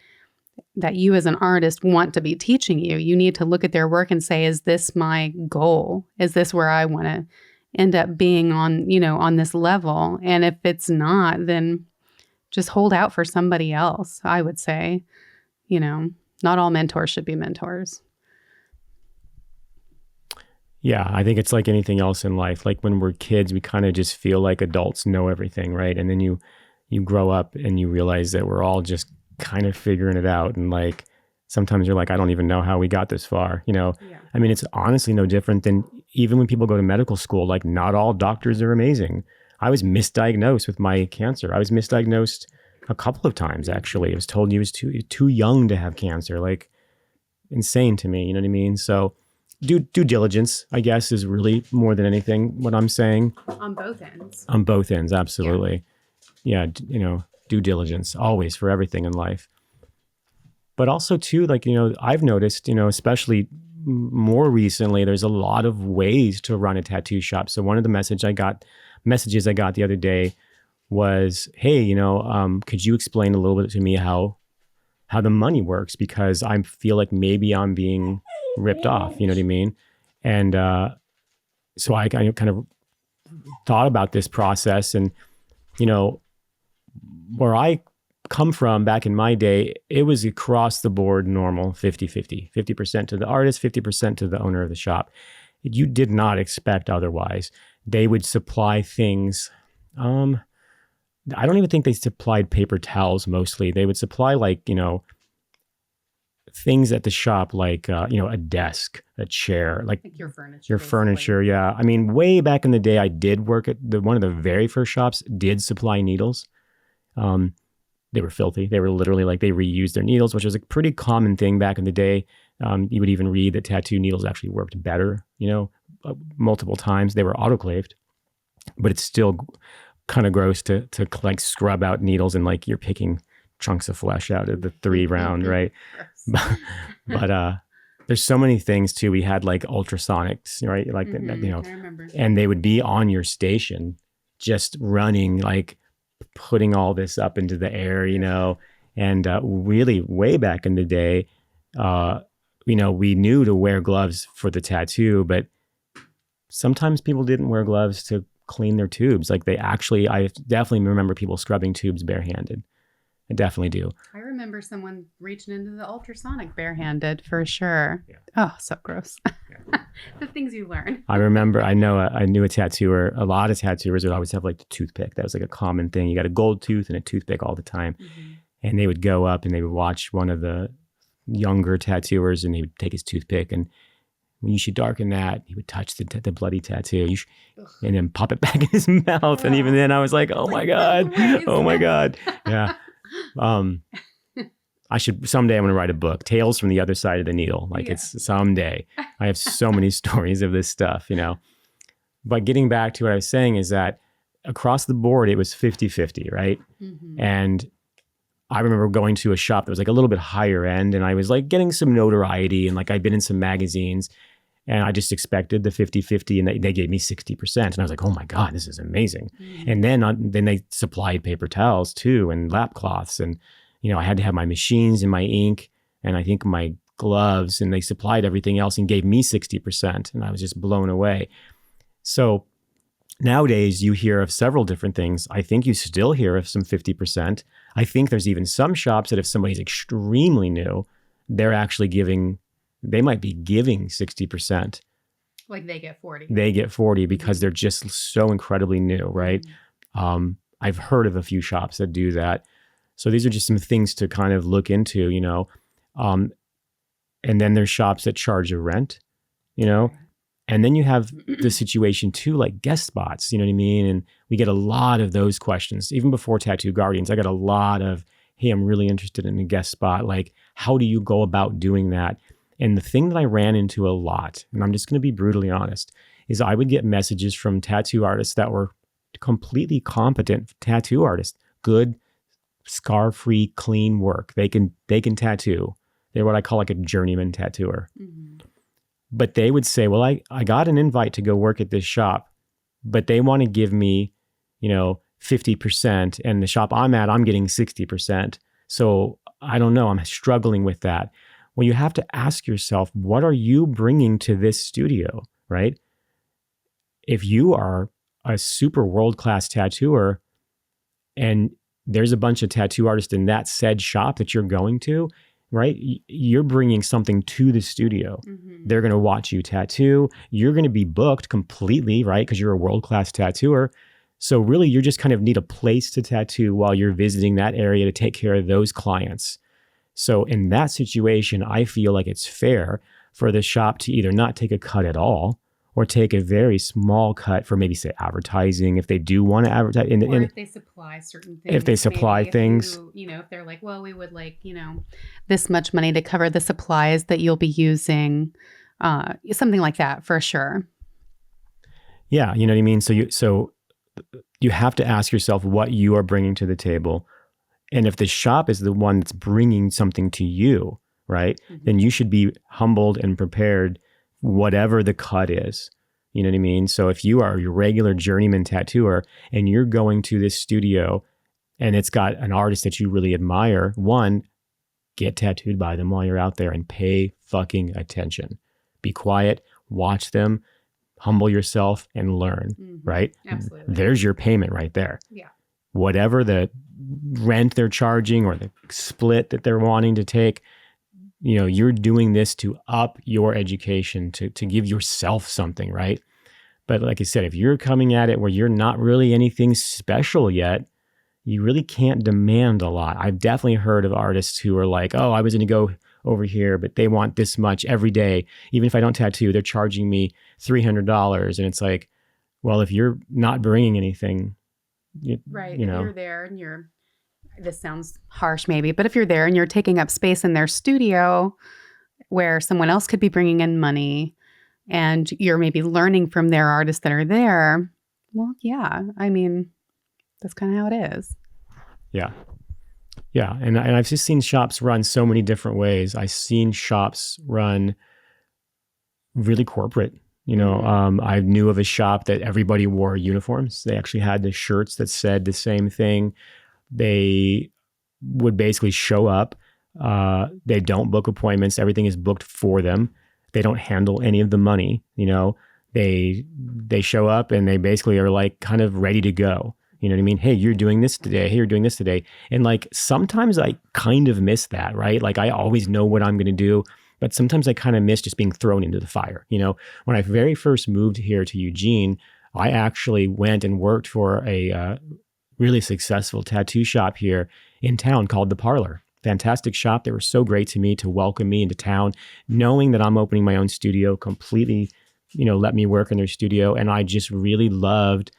that you as an artist want to be teaching you. You need to look at their work and say, is this my goal? Is this where I want to end up being on, on this level? And if it's not, then just hold out for somebody else, I would say. Not all mentors should be mentors. Yeah, I think it's like anything else in life. Like when we're kids, we kind of just feel like adults know everything, right? And then you grow up and you realize that we're all just kind of figuring it out. And like sometimes you're like, I don't even know how we got this far. Yeah. I mean, it's honestly no different than even when people go to medical school. Like not all doctors are amazing. I was misdiagnosed with my cancer. I was misdiagnosed a couple of times, actually. I was told you was too young to have cancer. Like insane to me. You know what I mean? So due diligence, I guess, is really more than anything what I'm saying. On both ends. On both ends, absolutely. Yeah, due diligence, always, for everything in life. But also too, like, I've noticed, especially more recently, there's a lot of ways to run a tattoo shop. So one of the messages I got the other day was, hey, could you explain a little bit to me how the money works? Because I feel like maybe I'm being ripped off, you know what I mean? And so I kind of thought about this process, and, where I come from back in my day, it was across the board normal 50-50, 50% to the artist, 50% to the owner of the shop. You did not expect otherwise. They would supply things. I don't even think they supplied paper towels mostly. They would supply things at the shop, like, a desk, a chair, like your furniture. Your furniture, yeah. I mean, way back in the day, I did work at one of the very first shops did supply needles. They were filthy. They were literally like they reused their needles, which was a pretty common thing back in the day. You would even read that tattoo needles actually worked better, multiple times. They were autoclaved, but it's still kind of gross to like scrub out needles and like you're picking chunks of flesh out of the 3 round, right? but there's so many things too. We had like ultrasonics, right? Like, I remember. And they would be on your station just running, like putting all this up into the air, and really way back in the day, we knew to wear gloves for the tattoo, but sometimes people didn't wear gloves to clean their tubes. Like I definitely remember people scrubbing tubes barehanded. I definitely do. I remember someone reaching into the ultrasonic barehanded for sure. Yeah. Oh, so gross. Yeah. The things you learn. I knew a tattooer. A lot of tattooers would always have like the toothpick. That was like a common thing. You got a gold tooth and a toothpick all the time. Mm-hmm. And they would go up and they would watch one of the younger tattooers and he would take his toothpick and you should darken that. He would touch the bloody tattoo and then pop it back in his mouth. And even then I was like, oh my God. Oh my God. Yeah. I should someday. I'm going to write a book, Tales from the Other Side of the Needle. Like it's someday. I have so many stories of this stuff, But getting back to what I was saying is that across the board, it was 50-50, right? Mm-hmm. And I remember going to a shop that was like a little bit higher end, and I was like getting some notoriety, and like I'd been in some magazines, and I just expected the 50-50, and they gave me 60%. And I was like, oh my God, this is amazing. Mm-hmm. And then they supplied paper towels too, and lap cloths. And, I had to have my machines and my ink, and I think my gloves, and they supplied everything else and gave me 60%. And I was just blown away. So nowadays you hear of several different things. I think you still hear of some 50%. I think there's even some shops that if somebody's extremely new, they might be giving 60%. Like they get 40. They get 40 because they're just so incredibly new, right? Mm-hmm. I've heard of a few shops that do that. So these are just some things to kind of look into, and then there's shops that charge a rent, and then you have the situation too, like guest spots, you know what I mean? And we get a lot of those questions. Even before Tattoo Guardians, I got a lot of, hey, I'm really interested in a guest spot. Like, how do you go about doing that? And the thing that I ran into a lot, and I'm just going to be brutally honest, is I would get messages from tattoo artists that were completely competent tattoo artists, good, scar-free, clean work. They can tattoo. They're what I call like a journeyman tattooer. Mm-hmm. But they would say, well, I got an invite to go work at this shop, but they want to give me, 50%, and the shop I'm at, I'm getting 60%. So I don't know. I'm struggling with that. Well, you have to ask yourself, what are you bringing to this studio, right? If you are a super world-class tattooer and there's a bunch of tattoo artists in that said shop that you're going to, right? You're bringing something to the studio. Mm-hmm. They're going to watch you tattoo. You're going to be booked completely, right? Because you're a world-class tattooer. So really, you just kind of need a place to tattoo while you're visiting that area to take care of those clients. So in that situation, I feel like it's fair for the shop to either not take a cut at all or take a very small cut for maybe, say, advertising, if they do want to advertise. Or if they supply certain things. If they supply maybe things. if they're like, well, we would like, this much money to cover the supplies that you'll be using, something like that for sure. Yeah, you know what I mean? So you have to ask yourself what you are bringing to the table. And if the shop is the one that's bringing something to you, right, then you should be humbled and prepared, whatever the cut is. You know what I mean? So if you are your regular journeyman tattooer and you're going to this studio and it's got an artist that you really admire, one, get tattooed by them while you're out there and pay fucking attention. Be quiet, watch them, humble yourself, and learn, right? Absolutely. There's your payment right there. Yeah. Whatever the rent they're charging or the split that they're wanting to take, you're doing this to up your education, to give yourself something, right? But like I said, if you're coming at it where you're not really anything special yet, you really can't demand a lot. I've definitely heard of artists who are like, oh, I was going to go over here, but they want this much every day. Even if I don't tattoo, they're charging me $300. And it's like, well, if you're not bringing anything, right. If you're there and this sounds harsh maybe, but if you're there and you're taking up space in their studio where someone else could be bringing in money and you're maybe learning from their artists that are there, well, yeah, I mean, that's kind of how it is. Yeah. Yeah. And I've just seen shops run so many different ways. I've seen shops run really corporate. I knew of a shop that everybody wore uniforms. They actually had the shirts that said the same thing. They would basically show up. They don't book appointments. Everything is booked for them. They don't handle any of the money. They show up and they basically are like kind of ready to go. You know what I mean? Hey, you're doing this today. Hey, you're doing this today. And like sometimes I kind of miss that, right? Like I always know what I'm going to do. But sometimes I kind of miss just being thrown into the fire. When I very first moved here to Eugene, I actually went and worked for a really successful tattoo shop here in town called The Parlor. Fantastic shop. They were so great to me to welcome me into town, knowing that I'm opening my own studio, completely, let me work in their studio. And I just really loved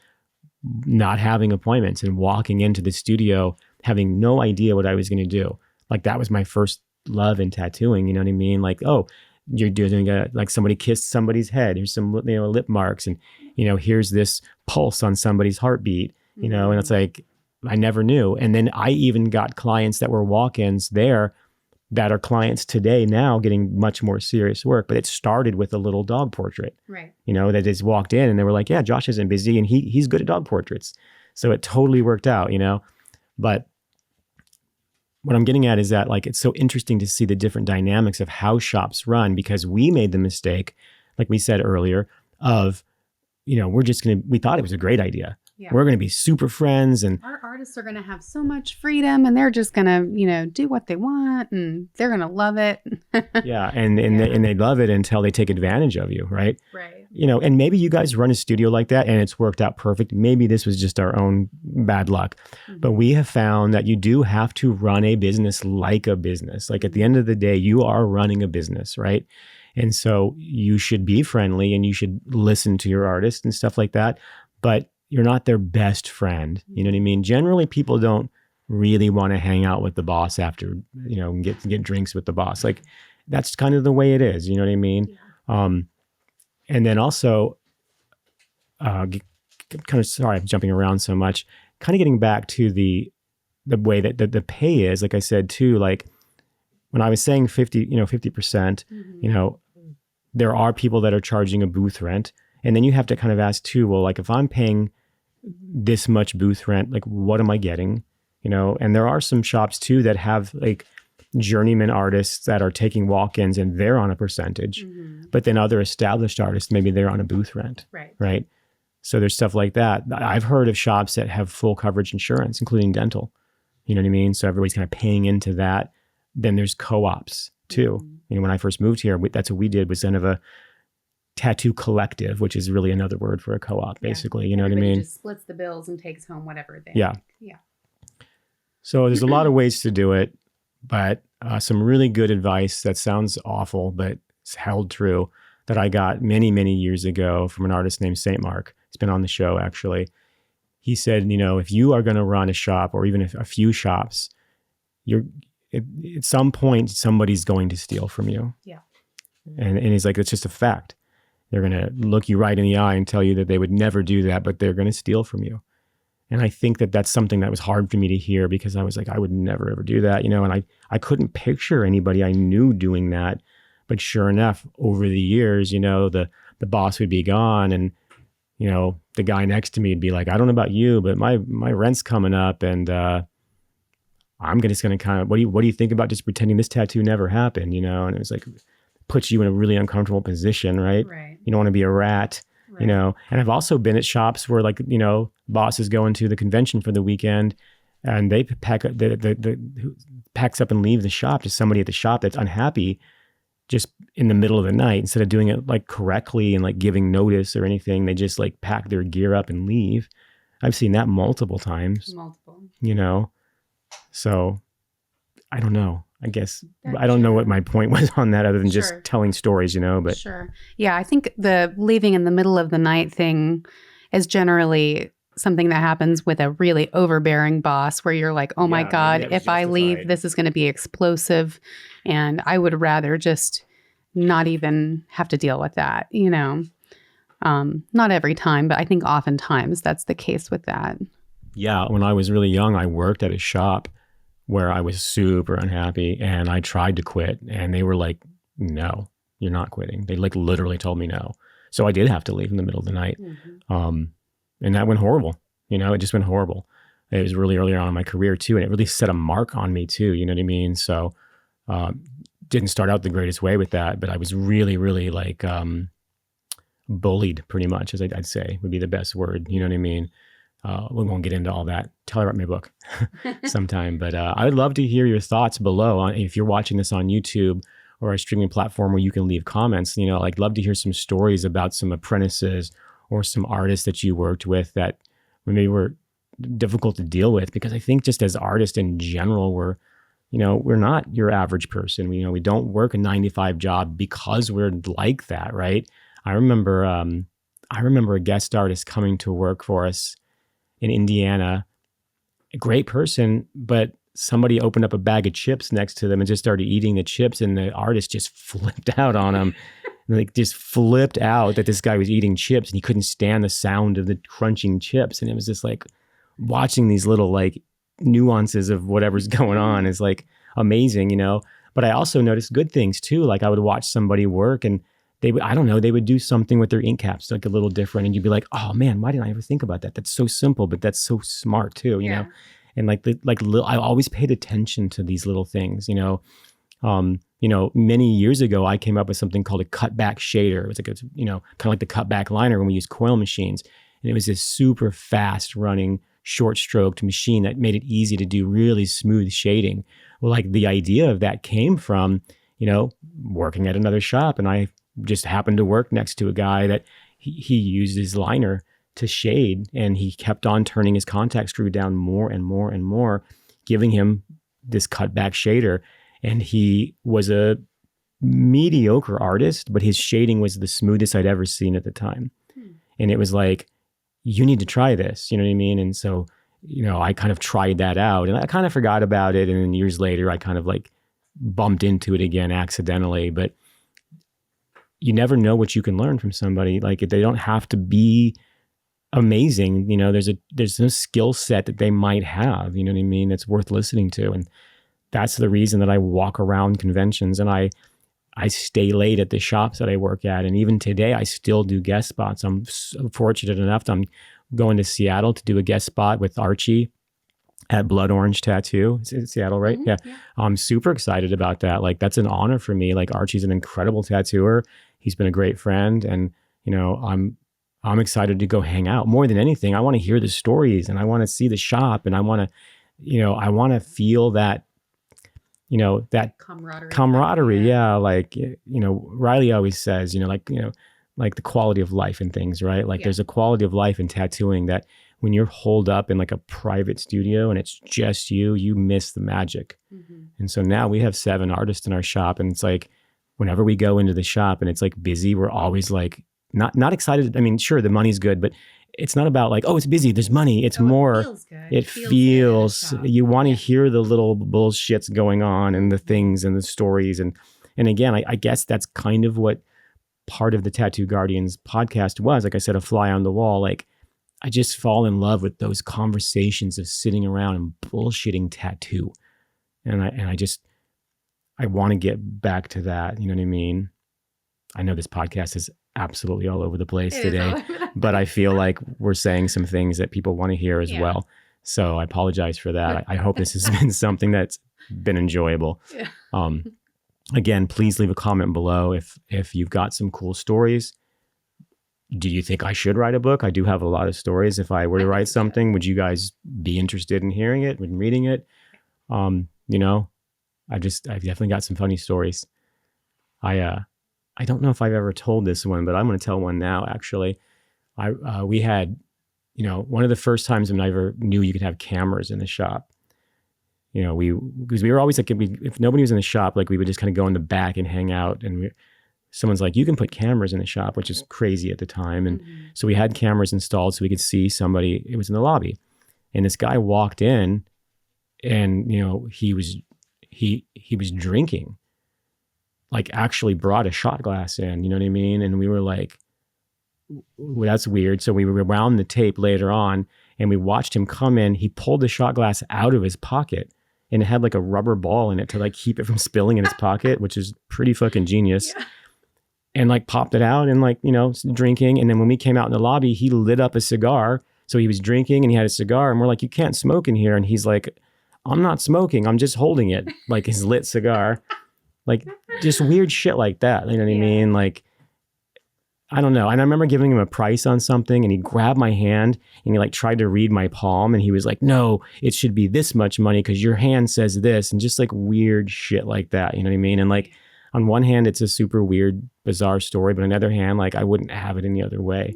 not having appointments and walking into the studio, having no idea what I was going to do. Like that was my first love in tattooing, you know what I mean? Like, oh, you're doing like somebody kissed somebody's head. Here's some, lip marks, and here's this pulse on somebody's heartbeat, and it's like, I never knew. And then I even got clients that were walk-ins there that are clients today now getting much more serious work. But it started with a little dog portrait, right? That just walked in and they were like, yeah, Josh isn't busy and he's good at dog portraits. So it totally worked out, but what I'm getting at is that like, it's so interesting to see the different dynamics of how shops run, because we made the mistake, like we said earlier, of, we thought it was a great idea. Yeah. We're going to be super friends, and our artists are going to have so much freedom, and they're just going to, do what they want, and they're going to love it. Yeah. And they love it until they take advantage of you. Right. Right. And maybe you guys run a studio like that and it's worked out perfect. Maybe this was just our own bad luck, but we have found that you do have to run a business like a business. Like at the end of the day, you are running a business, right? And so you should be friendly and you should listen to your artist and stuff like that, but you're not their best friend. You know what I mean? Generally, people don't really want to hang out with the boss after, get drinks with the boss. Like that's kind of the way it is. You know what I mean? Yeah. And then also, kind of, sorry, I'm jumping around so much, kind of getting back to the way that the pay is, like I said too, like when I was saying 50%, there are people that are charging a booth rent. And then you have to kind of ask too, well, like if I'm paying this much booth rent. Like, what am I getting? You know, and there are some shops too that have like journeyman artists that are taking walk-ins and they're on a percentage, but then other established artists, maybe they're on a booth rent, right? So there's stuff like that. I've heard of shops that have full coverage insurance, including dental. You know what I mean? So everybody's kind of paying into that. Then there's co-ops too. You know, when I first moved here, that's what we did, was kind of a tattoo collective, which is really another word for a co-op, basically. You know what I mean? Just splits the bills and takes home whatever they Yeah. make. Yeah. So there's a lot of ways to do it, but some really good advice that sounds awful, but it's held true, that I got many, many years ago from an artist named St. Mark. He's been on the show, actually. He said, you know, if you are going to run a shop, or even a few shops, at some point, somebody's going to steal from you. Yeah. And he's like, it's just a fact. They're going to look you right in the eye and tell you that they would never do that, but they're going to steal from you. And I think that that's something that was hard for me to hear, because I was like, I would never, ever do that, you know, and I couldn't picture anybody I knew doing that. But sure enough, over the years, you know, the boss would be gone, and, you know, the guy next to me would be like, I don't know about you, but my rent's coming up, and I'm just going to kind of, what do you think about just pretending this tattoo never happened, you know? And it was like, puts you in a really uncomfortable position, right? Right. You don't want to be a rat. Right. You know, and I've also been at shops where, like, you know, bosses go into the convention for the weekend and they who packs up and leave the shop to somebody at the shop that's unhappy just in the middle of the night. Instead of doing it like correctly and like giving notice or anything, they just like pack their gear up and leave. I've seen that multiple times. You know, so I don't know. I guess I don't know what my point was on that, other than just telling stories, you know, but Yeah, I think the leaving in the middle of the night thing is generally something that happens with a really overbearing boss, where you're like, oh my God, if I leave, this is going to be explosive. And I would rather just not even have to deal with that, you know. Not every time, but I think oftentimes that's the case with that. Yeah, when I was really young, I worked at a shop where I was super unhappy, and I tried to quit, and they were like, no, you're not quitting. They like literally told me no. So I did have to leave in the middle of the night. And that went horrible. You know, it just went horrible. It was really early on in my career too. And it really set a mark on me too. You know what I mean? So didn't start out the greatest way with that, but I was really, really like bullied, pretty much, as I'd say would be the best word. You know what I mean? We won't get into all that. Tell her about my book sometime. But I would love to hear your thoughts below. If you're watching this on YouTube or a streaming platform where you can leave comments, you know, I'd love to hear some stories about some apprentices or some artists that you worked with that maybe were difficult to deal with. Because I think just as artists in general, we're not your average person. We don't work a 9-to-5 job because we're like that, right? I remember a guest artist coming to work for us in Indiana, a great person, but somebody opened up a bag of chips next to them and just started eating the chips, and the artist just flipped out on him. Like, just flipped out that this guy was eating chips, and he couldn't stand the sound of the crunching chips. And it was just like watching these little like nuances of whatever's going on is like amazing, you know. But I also noticed good things too. Like, I would watch somebody work, and they would do something with their ink caps like a little different, and you'd be like, oh man, why didn't I ever think about that? That's so simple, but that's so smart too, you know. And I always paid attention to these little things, you know. Many years ago, I came up with something called a cutback shader. It was like, kind of like the cutback liner when we used coil machines. And it was this super fast running, short stroked machine that made it easy to do really smooth shading. Well, like, the idea of that came from, you know, working at another shop. And I just happened to work next to a guy that he used his liner to shade, and he kept on turning his contact screw down more and more and more, giving him this cutback shader. And he was a mediocre artist, but his shading was the smoothest I'd ever seen at the time. And it was like, you need to try this, you know what I mean? And so, you know, I kind of tried that out, and I kind of forgot about it. And then years later, I kind of like bumped into it again accidentally. But you never know what you can learn from somebody. Like, they don't have to be amazing. You know, there's a skill set that they might have, you know what I mean, that's worth listening to. And that's the reason that I walk around conventions, and I stay late at the shops that I work at. And even today, I still do guest spots. I'm so fortunate enough that I'm going to Seattle to do a guest spot with Archie at Blood Orange Tattoo. It's in Seattle, right? Mhm, Yeah. yeah. I'm super excited about that. Like, that's an honor for me. Like, Archie's an incredible tattooer. He's been a great friend. And, I'm excited to go hang out. More than anything, I want to hear the stories and I want to see the shop and I want to feel that, that camaraderie. Yeah. Like, Riley always says, like the quality of life and things, right? Like there's a quality of life in tattooing that when you're holed up in like a private studio and it's just you miss the magic. Mm-hmm. And so now we have 7 artists in our shop, and it's like, whenever we go into the shop and it's like busy, we're always like, not excited. I mean, sure, the money's good, but it's not about like, oh, it's busy, there's money. It's more, it feels good. it feels you want to hear the little bullshits going on and the things and the stories. And again, I guess that's kind of what part of the Tattoo Guardians podcast was. Like I said, a fly on the wall. Like, I just fall in love with those conversations of sitting around and bullshitting tattoo. And I want to get back to that. You know what I mean? I know this podcast is absolutely all over the place today, but I feel like we're saying some things that people want to hear as well. So I apologize for that. I hope this has been something that's been enjoyable. Yeah. Again, please leave a comment below if you've got some cool stories. Do you think I should write a book? I do have a lot of stories. If I were to write something, would you guys be interested in hearing it, in reading it? I've definitely got some funny stories. I don't know if I've ever told this one, but I'm going to tell one now. Actually, we had, one of the first times when I ever knew you could have cameras in the shop. Because we were always like, if nobody was in the shop, like we would just kind of go in the back and hang out. And someone's like, you can put cameras in the shop, which is crazy at the time. And so we had cameras installed so we could see somebody. It was in the lobby, and this guy walked in, and he was drinking, like actually brought a shot glass in. You know what I mean? And we were like, well, that's weird. So we rewound the tape later on, and we watched him come in. He pulled the shot glass out of his pocket, and it had like a rubber ball in it to like keep it from spilling in his pocket, which is pretty fucking genius. Yeah. And like popped it out and like, drinking. And then when we came out in the lobby, he lit up a cigar. So he was drinking and he had a cigar, and we're like, you can't smoke in here. And he's like, I'm not smoking, I'm just holding it, like his lit cigar. Like just weird shit like that. You know what I mean? Like, I don't know. And I remember giving him a price on something, and he grabbed my hand and he like tried to read my palm, and he was like, no, it should be this much money because your hand says this, and just like weird shit like that. You know what I mean? And like, on one hand, it's a super weird, bizarre story, but on the other hand, like I wouldn't have it any other way,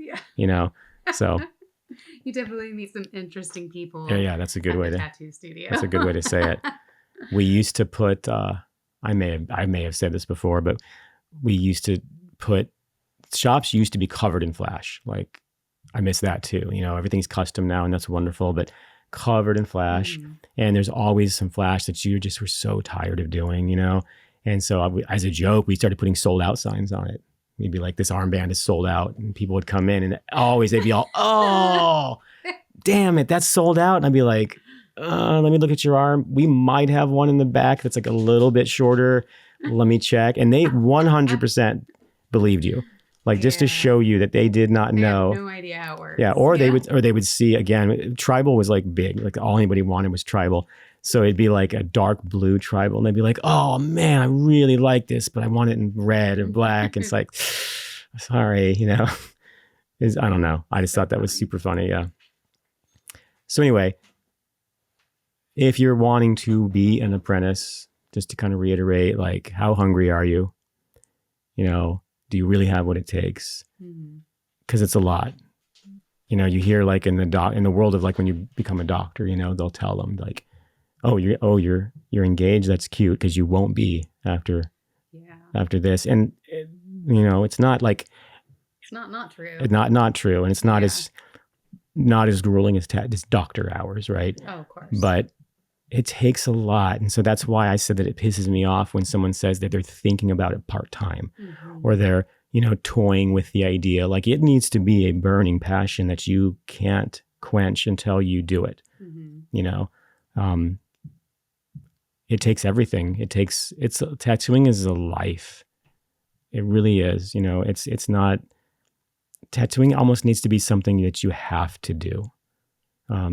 so. You definitely meet some interesting people. Yeah. That's a good way to tattoo studio. That's a good way to say it. We used to put, I may have said this before, but we used to put, shops used to be covered in flash. Like I miss that too. Everything's custom now, and that's wonderful, but covered in flash. And there's always some flash that you just were so tired of doing, And so as a joke, we started putting sold out signs on it. We'd be like, this armband is sold out, and people would come in and they'd be all, oh, damn it, that's sold out. And I'd be like, let me look at your arm. We might have one in the back that's like a little bit shorter. Let me check. And they 100% believed you. Like just to show you that they did not know. Have no idea how it works. Yeah. Or they would see, again, tribal was like big. Like all anybody wanted was tribal. So it'd be like a dark blue tribal, and they'd be like, oh man, I really like this, but I want it in red or black. It's like, sorry, I don't know. I just thought that was super funny. Yeah. So anyway, if you're wanting to be an apprentice, just to kind of reiterate, like, how hungry are you? Do you really have what it takes? Because it's a lot. You hear like in the world of like when you become a doctor, they'll tell them like, you're engaged. That's cute because you won't be after this. And it's not like it's not true. It's not true, and it's not as grueling as doctor hours, right? Oh, of course. But it takes a lot, and so that's why I said that it pisses me off when someone says that they're thinking about it part time, or they're toying with the idea. Like it needs to be a burning passion that you can't quench until you do it. It takes everything. Tattooing is a life. It really is. It's not tattooing almost needs to be something that you have to do.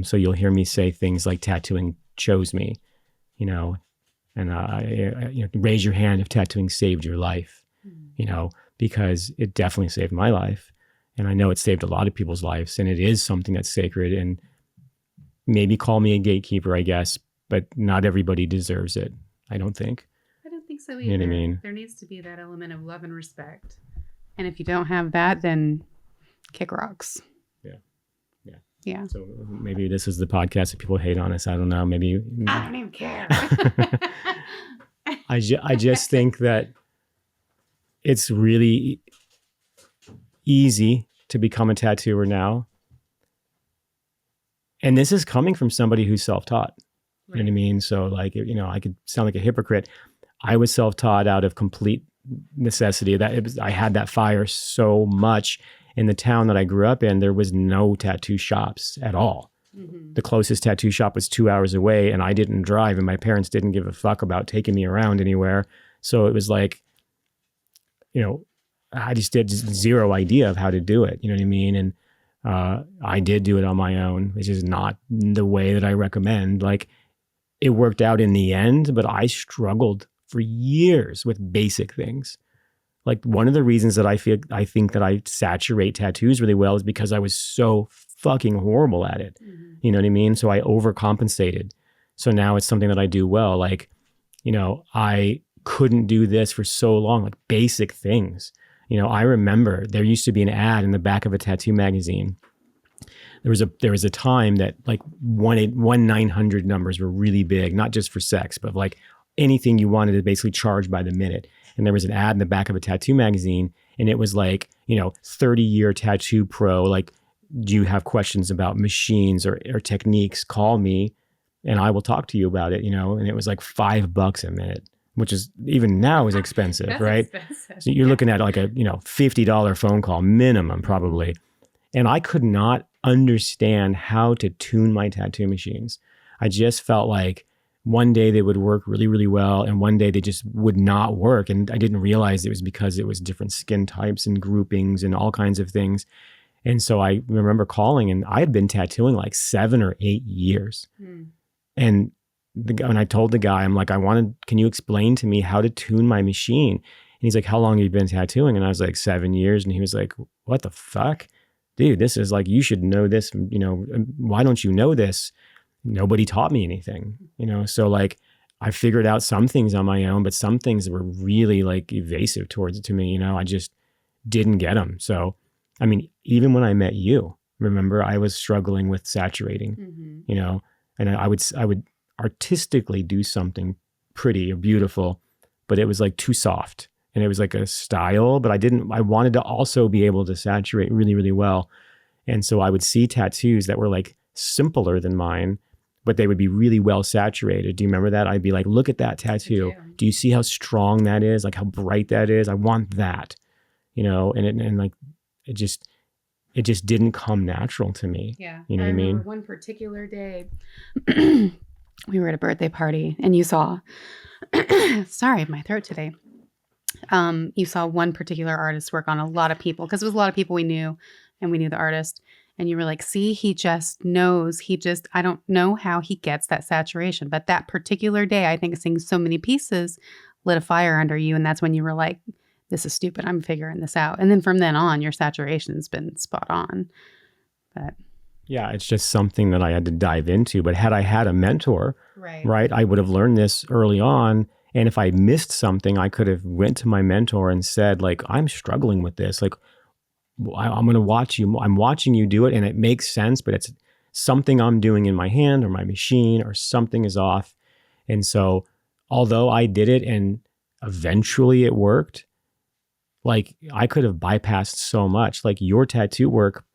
So you'll hear me say things like tattooing chose me, you know, and raise your hand if tattooing saved your life, you know, because it definitely saved my life. And I know it saved a lot of people's lives, and it is something that's sacred. And maybe call me a gatekeeper, I guess, but not everybody deserves it, I don't think. I don't think so either. You know what I mean? There needs to be that element of love and respect. And if you don't have that, then kick rocks. Yeah. So maybe this is the podcast that people hate on us. I don't know. Maybe I don't even care. I just think that it's really easy to become a tattooer now. And this is coming from somebody who's self-taught. You know what I mean? So like, I could sound like a hypocrite. I was self-taught out of complete necessity. I had that fire so much. In the town that I grew up in, there was no tattoo shops at all. Mm-hmm. The closest tattoo shop was 2 hours away, and I didn't drive, and my parents didn't give a fuck about taking me around anywhere. So it was like, I just had zero idea of how to do it. You know what I mean? And I did do it on my own, which is not the way that I recommend. Like, it worked out in the end, but I struggled for years with basic things. Like, one of the reasons that I think that I saturate tattoos really well is because I was so fucking horrible at it. Mm-hmm. You know what I mean? So I overcompensated. So now it's something that I do well. Like, I couldn't do this for so long, like basic things. I remember there used to be an ad in the back of a tattoo magazine. There was a time that like 1-900 numbers were really big, not just for sex, but like anything you wanted to basically charge by the minute. And there was an ad in the back of a tattoo magazine, and it was like, 30-year tattoo pro, like, do you have questions about machines or techniques? Call me and I will talk to you about it, and it was like $5 a minute, which is even now is expensive, That's right? expensive. So you're looking at like a, $50 phone call minimum probably. And I could not understand how to tune my tattoo machines. I just felt like one day they would work really, really well, and one day they just would not work. And I didn't realize it was because it was different skin types and groupings and all kinds of things. And so I remember calling, and I had been tattooing like 7 or 8 years. And I told the guy, I'm like, can you explain to me how to tune my machine? And he's like, how long have you been tattooing? And I was like, 7 years. And he was like, what the fuck? Dude, this is like, you should know this. Why don't you know this? Nobody taught me anything, So like, I figured out some things on my own, but some things were really like evasive towards it to me. I just didn't get them. So, I mean, even when I met you, remember, I was struggling with saturating, and I would artistically do something pretty or beautiful, but it was like too soft, and it was like a style, but I wanted to also be able to saturate really, really well. And so I would see tattoos that were like simpler than mine, but they would be really well saturated. Do you remember that? I'd be like, look at that tattoo. Do you see how strong that is? Like how bright that is? I want that, and like, it just didn't come natural to me. Yeah. You know what I mean? One particular day, we were at a birthday party, and you saw, sorry, my throat today. You saw one particular artist work on a lot of people, because it was a lot of people we knew, and we knew the artist. And you were like, see, he just knows. I don't know how he gets that saturation. But that particular day, I think seeing so many pieces lit a fire under you. And that's when you were like, this is stupid. I'm figuring this out. And then from then on, your saturation's been spot on. But yeah, it's just something that I had to dive into. But had I had a mentor, right, I would have learned this early on. And if I missed something, I could have went to my mentor and said, like, I'm struggling with this. Like, I'm going to watch you. I'm watching you do it, and it makes sense, but it's something I'm doing in my hand or my machine, or something is off. And so, although I did it and eventually it worked, like, I could have bypassed so much. Like, your tattoo work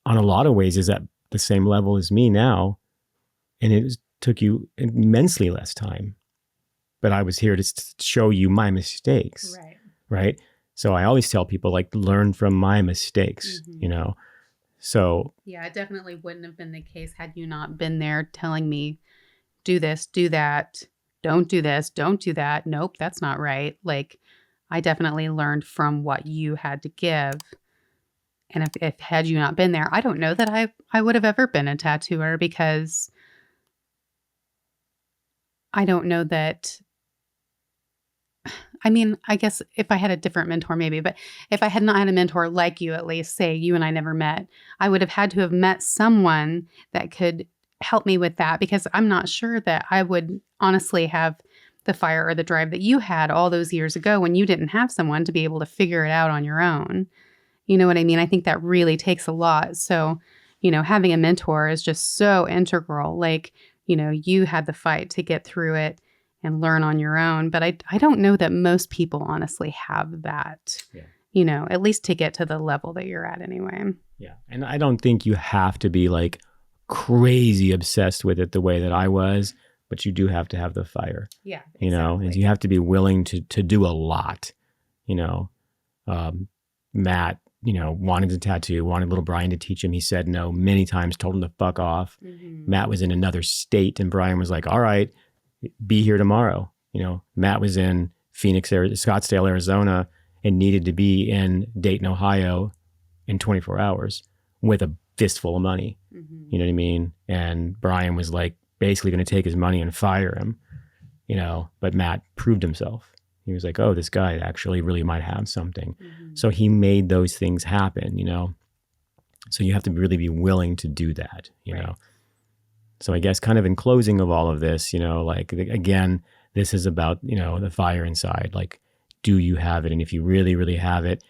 on a lot of ways is at the same level as me now, and it took you immensely less time. But I was here to show you my mistakes, right? So I always tell people, like, learn from my mistakes, So yeah, it definitely wouldn't have been the case had you not been there telling me, do this, do that, don't do this, don't do that. Nope, that's not right. Like, I definitely learned from what you had to give. And if had you not been there, I don't know that I would have ever been a tattooer, because I don't know that. I mean, I guess if I had a different mentor, maybe, but if I had not had a mentor like you, at least, say you and I never met, I would have had to have met someone that could help me with that, because I'm not sure that I would honestly have the fire or the drive that you had all those years ago when you didn't have someone to be able to figure it out on your own. You know what I mean? I think that really takes a lot. So, having a mentor is just so integral. Like, you had the fight to get through it and learn on your own. But I don't know that most people honestly have that, at least to get to the level that you're at anyway. Yeah. And I don't think you have to be like crazy obsessed with it the way that I was, but you do have to have the fire. Yeah. Exactly. And you have to be willing to do a lot. Matt, wanted to tattoo, wanted little Brian to teach him. He said no many times, told him to fuck off. Mm-hmm. Matt was in another state and Brian was like, all right, be here tomorrow. Matt was in Scottsdale, Arizona, and needed to be in Dayton, Ohio in 24 hours with a fistful of money. Mm-hmm. You know what I mean? And Brian was like basically going to take his money and fire him, but Matt proved himself. He was like, oh, this guy actually really might have something. Mm-hmm. So he made those things happen, So you have to really be willing to do that, you know? So I guess kind of in closing of all of this, again, this is about, the fire inside. Like, do you have it? And if you really, really have it,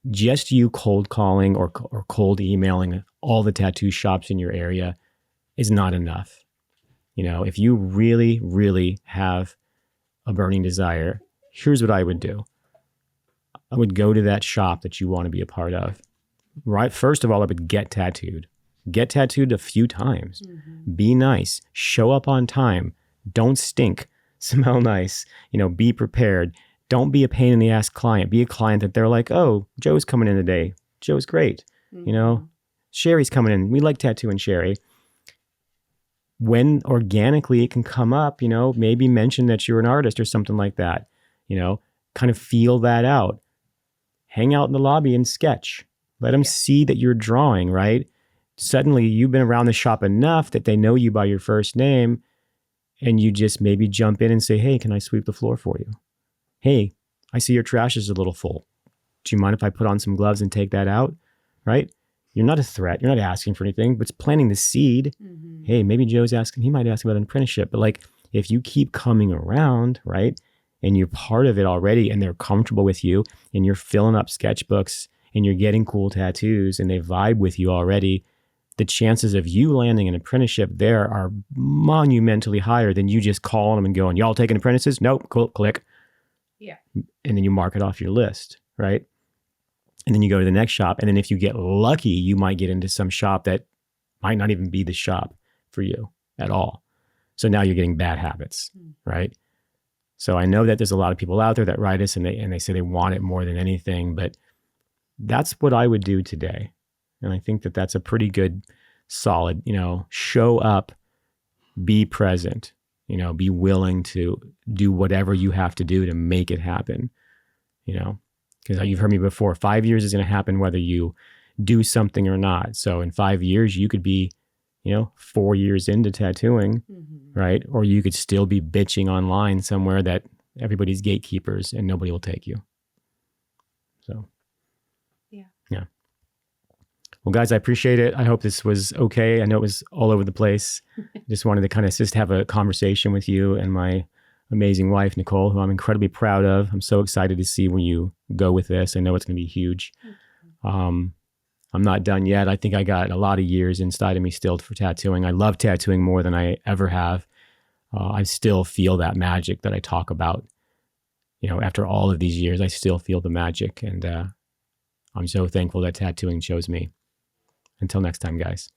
just you cold calling or cold emailing all the tattoo shops in your area is not enough. If you really, really have a burning desire, here's what I would do. I would go to that shop that you want to be a part of. Right. First of all, I would get tattooed. Get tattooed a few times. Mm-hmm. Be nice. Show up on time. Don't stink. Smell nice. Be prepared. Don't be a pain in the ass client. Be a client that they're like, oh, Joe's coming in today. Joe's great. Mm-hmm. Sherry's coming in. We like tattooing Sherry. When organically it can come up, maybe mention that you're an artist or something like that. Kind of feel that out. Hang out in the lobby and sketch. Let them see that you're drawing, right? Suddenly you've been around the shop enough that they know you by your first name, and you just maybe jump in and say, hey, can I sweep the floor for you? Hey, I see your trash is a little full. Do you mind if I put on some gloves and take that out? Right? You're not a threat. You're not asking for anything, but it's planting the seed. Mm-hmm. Hey, maybe Joe's asking, he might ask about an apprenticeship, but if you keep coming around, right? And you're part of it already and they're comfortable with you and you're filling up sketchbooks and you're getting cool tattoos and they vibe with you already, the chances of you landing an apprenticeship there are monumentally higher than you just calling them and going, y'all taking apprentices? Nope, cool, click. Yeah. And then you mark it off your list, right? And then you go to the next shop. And then if you get lucky, you might get into some shop that might not even be the shop for you at all. So now you're getting bad habits, right? So I know that there's a lot of people out there that write us and they say they want it more than anything, but that's what I would do today. And I think that that's a pretty good, solid, show up, be present, be willing to do whatever you have to do to make it happen, because you've heard me before, 5 years is going to happen whether you do something or not. So in 5 years, you could be, 4 years into tattooing, mm-hmm. right? Or you could still be bitching online somewhere that everybody's gatekeepers and nobody will take you. So, yeah. Well, guys, I appreciate it. I hope this was okay. I know it was all over the place. Just wanted to kind of just have a conversation with you and my amazing wife, Nichole, who I'm incredibly proud of. I'm so excited to see where you go with this. I know it's going to be huge. I'm not done yet. I think I got a lot of years inside of me still for tattooing. I love tattooing more than I ever have. I still feel that magic that I talk about. After all of these years, I still feel the magic. And I'm so thankful that tattooing chose me. Until next time, guys.